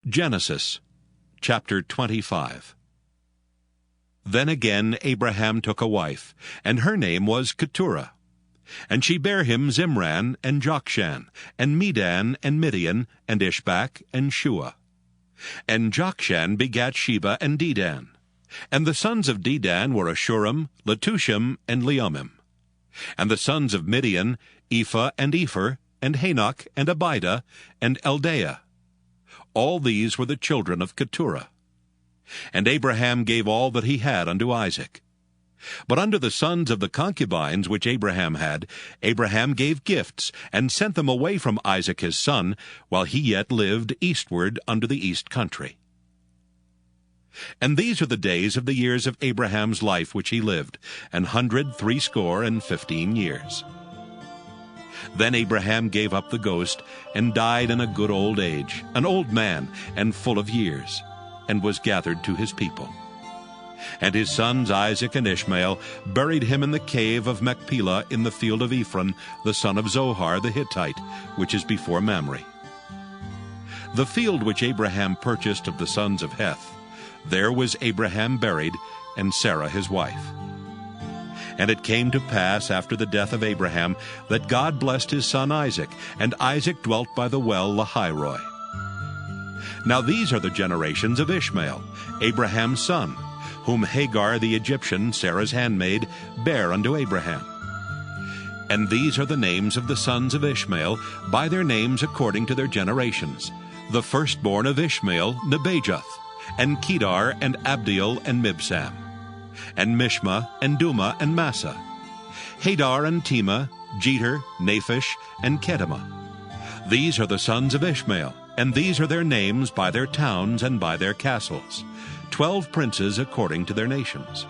Genesis chapter 25. Then again Abraham took a wife, and her name was Keturah. And she bare him Zimran, and Jokshan, and Medan, and Midian, and Ishbak, and Shua. And Jokshan begat Sheba and Dedan. And the sons of Dedan were Ashurim, Letushim, and Leumim. And the sons of Midian, Ephah, and Epher, and Hanok, and Abidah, and Eldaah. All these were the children of Keturah. And Abraham gave all that he had unto Isaac. But unto the sons of the concubines which Abraham had, Abraham gave gifts, and sent them away from Isaac his son, while he yet lived eastward unto the east country. And these are the days of the years of Abraham's life which he lived, 160 years. Then Abraham gave up the ghost, and died in a good old age, an old man, and full of years, and was gathered to his people. And his sons Isaac and Ishmael buried him in the cave of Machpelah in the field of Ephron, the son of Zohar the Hittite, which is before Mamre. The field which Abraham purchased of the sons of Heth, there was Abraham buried, and Sarah his wife. And it came to pass after the death of Abraham that God blessed his son Isaac, and Isaac dwelt by the well Lahairoi. Now these are the generations of Ishmael, Abraham's son, whom Hagar the Egyptian, Sarah's handmaid, bare unto Abraham. And these are the names of the sons of Ishmael, by their names according to their generations. The firstborn of Ishmael, Nebajoth, and Kedar, and Abdiel, and Mibsam, and Mishma, and Duma, and Massa, Hadar, and Tema, Jeter, Naphish, and Kedemah. These are the sons of Ishmael, and these are their names by their towns and by their castles, 12 princes according to their nations.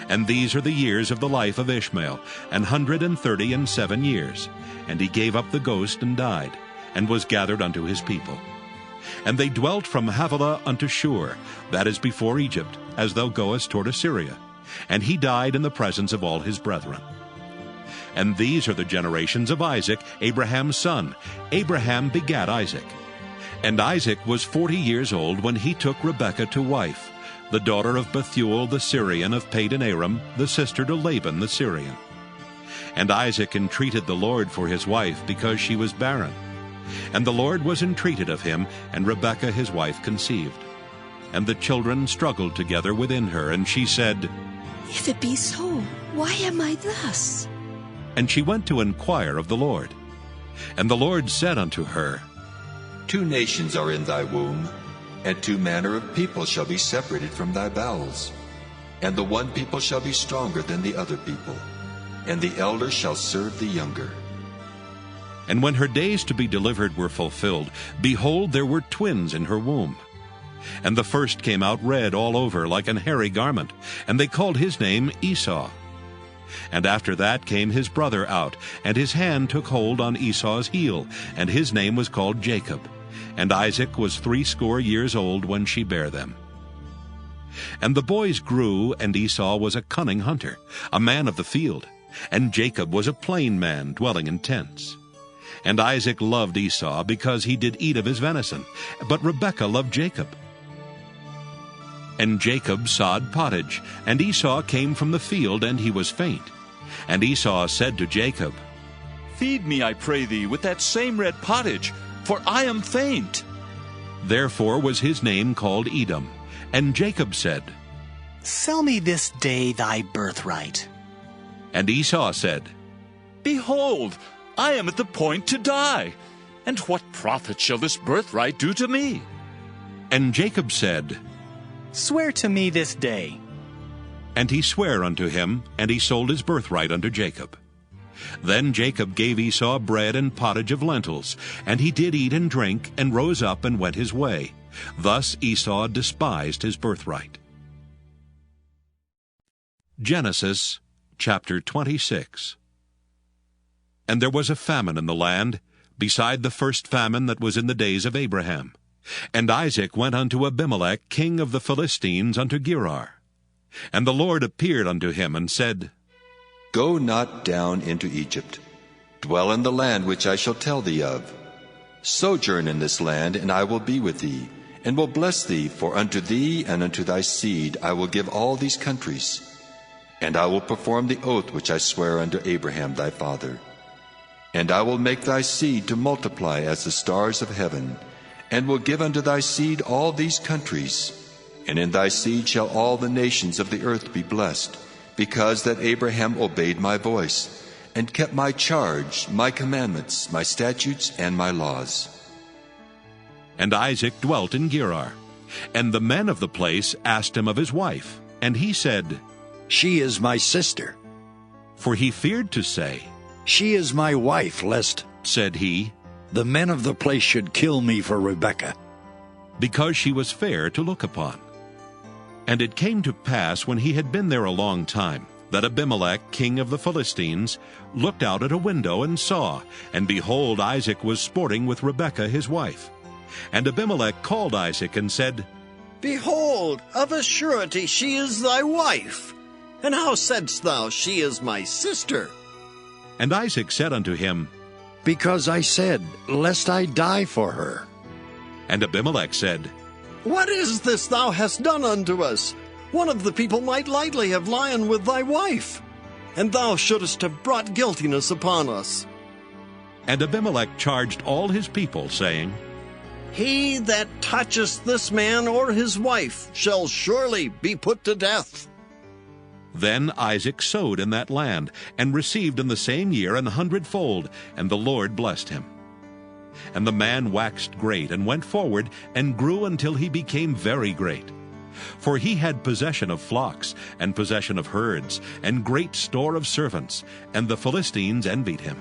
And these are the years of the life of Ishmael, 137 years. And he gave up the ghost and died, and was gathered unto his people. And they dwelt from Havilah unto Shur, that is before Egypt, as thou goest toward Assyria. And he died in the presence of all his brethren. And these are the generations of Isaac, Abraham's son. Abraham begat Isaac. And Isaac was 40 years old when he took Rebekah to wife, the daughter of Bethuel the Syrian of Padan Aram, the sister to Laban the Syrian. And Isaac entreated the Lord for his wife, because she was barren. And the Lord was entreated of him, and Rebekah his wife conceived. And the children struggled together within her, and she said, If it be so, why am I thus? And she went to inquire of the Lord. And the Lord said unto her, 2 nations are in thy womb, and 2 manner of people shall be separated from thy bowels. And the one people shall be stronger than the other people, and the elder shall serve the younger. And when her days to be delivered were fulfilled, behold, there were twins in her womb. And the first came out red all over, like an hairy garment, and they called his name Esau. And after that came his brother out, and his hand took hold on Esau's heel, and his name was called Jacob. And Isaac was 80 years old when she bare them. And the boys grew, and Esau was a cunning hunter, a man of the field, and Jacob was a plain man, dwelling in tents. And Isaac loved Esau, because he did eat of his venison, but Rebekah loved Jacob. And Jacob sawed pottage, and Esau came from the field, and he was faint. And Esau said to Jacob, Feed me, I pray thee, with that same red pottage, for I am faint. Therefore was his name called Edom. And Jacob said, Sell me this day thy birthright. And Esau said, Behold, I am at the point to die, and what profit shall this birthright do to me? And Jacob said, Swear to me this day. And he sware unto him, and he sold his birthright unto Jacob. Then Jacob gave Esau bread and pottage of lentils, and he did eat and drink, and rose up and went his way. Thus Esau despised his birthright. Genesis chapter 26. And there was a famine in the land, beside the first famine that was in the days of Abraham. And Isaac went unto Abimelech king of the Philistines unto Gerar. And the Lord appeared unto him, and said, Go not down into Egypt. Dwell in the land which I shall tell thee of. Sojourn in this land, and I will be with thee, and will bless thee, for unto thee and unto thy seed I will give all these countries. And I will perform the oath which I sware unto Abraham thy father. And I will make thy seed to multiply as the stars of heaven, and will give unto thy seed all these countries. And in thy seed shall all the nations of the earth be blessed, because that Abraham obeyed my voice, and kept my charge, my commandments, my statutes, and my laws. And Isaac dwelt in Gerar. And the men of the place asked him of his wife. And he said, She is my sister. For he feared to say, She is my wife, lest, said he, the men of the place should kill me for Rebekah. because she was fair to look upon. And it came to pass, when he had been there a long time, that Abimelech, king of the Philistines, looked out at a window and saw, and behold, Isaac was sporting with Rebekah his wife. And Abimelech called Isaac and said, Behold, of a surety she is thy wife. And how saidst thou, She is my sister? And Isaac said unto him, Because I said, lest I die for her. And Abimelech said, What is this thou hast done unto us? One of the people might lightly have lion with thy wife, and thou shouldest have brought guiltiness upon us. And Abimelech charged all his people, saying, He that toucheth this man or his wife shall surely be put to death. Then Isaac sowed in that land, and received in the same year 100-fold, and the Lord blessed him. And the man waxed great, and went forward, and grew until he became very great. For he had possession of flocks, and possession of herds, and great store of servants, and the Philistines envied him.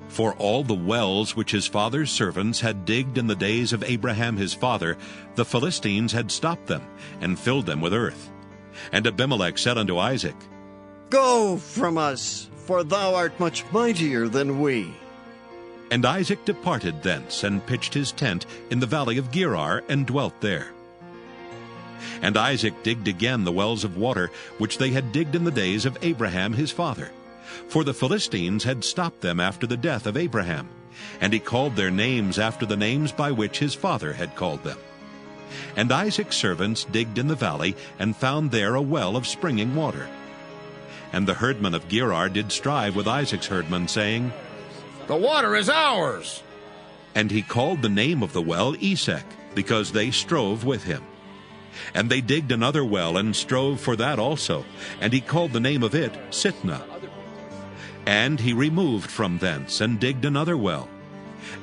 For all the wells which his father's servants had digged in the days of Abraham his father, the Philistines had stopped them, and filled them with earth. And Abimelech said unto Isaac, Go from us, for thou art much mightier than we. And Isaac departed thence, and pitched his tent in the valley of Gerar, and dwelt there. And Isaac digged again the wells of water, which they had digged in the days of Abraham his father. For the Philistines had stopped them after the death of Abraham, and he called their names after the names by which his father had called them. And Isaac's servants digged in the valley, and found there a well of springing water. And the herdmen of Gerar did strive with Isaac's herdmen, saying, The water is ours. And he called the name of the well Esek, because they strove with him. And they digged another well, and strove for that also, and he called the name of it Sitnah. And he removed from thence, and digged another well,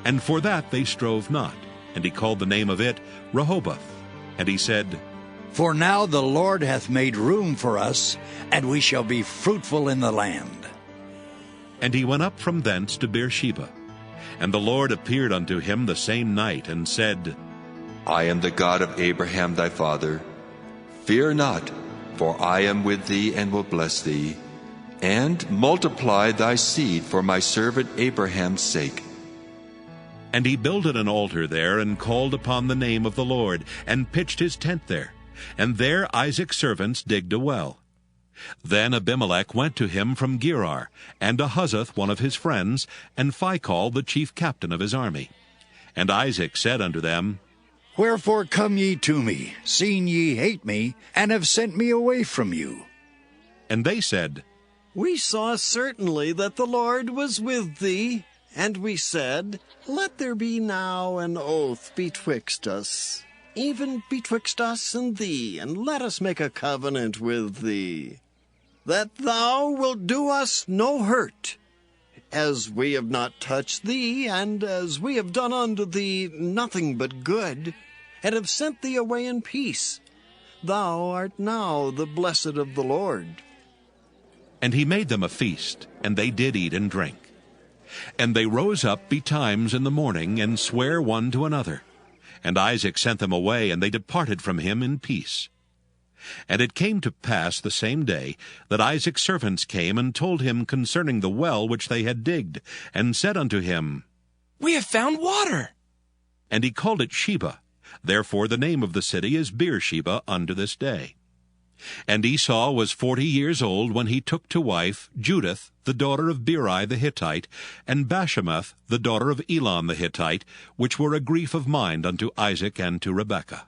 and for that they strove not, and he called the name of it Rehoboth. And he said, For now the Lord hath made room for us, and we shall be fruitful in the land. And he went up from thence to Beersheba. And the Lord appeared unto him the same night, and said, I am the God of Abraham thy father. Fear not, for I am with thee and will bless thee, and multiply thy seed for my servant Abraham's sake. And he builded an altar there, and called upon the name of the Lord, and pitched his tent there. And there Isaac's servants digged a well. Then Abimelech went to him from Gerar, and Ahuzzath one of his friends, and Phicol the chief captain of his army. And Isaac said unto them, Wherefore come ye to me, seeing ye hate me, and have sent me away from you? And they said, We saw certainly that the Lord was with thee, and we said, Let there be now an oath betwixt us, even betwixt us and thee, and let us make a covenant with thee, that thou wilt do us no hurt, as we have not touched thee, and as we have done unto thee nothing but good, and have sent thee away in peace. Thou art now the blessed of the Lord. And he made them a feast, and they did eat and drink. And they rose up betimes in the morning, and sware one to another. And Isaac sent them away, and they departed from him in peace. And it came to pass the same day that Isaac's servants came and told him concerning the well which they had digged, and said unto him, We have found water. And he called it Sheba. Therefore the name of the city is Beersheba unto this day. And Esau was 40 years old when he took to wife Judith, the daughter of Beri the Hittite, and Bashemath, the daughter of Elon the Hittite, which were a grief of mind unto Isaac and to Rebekah.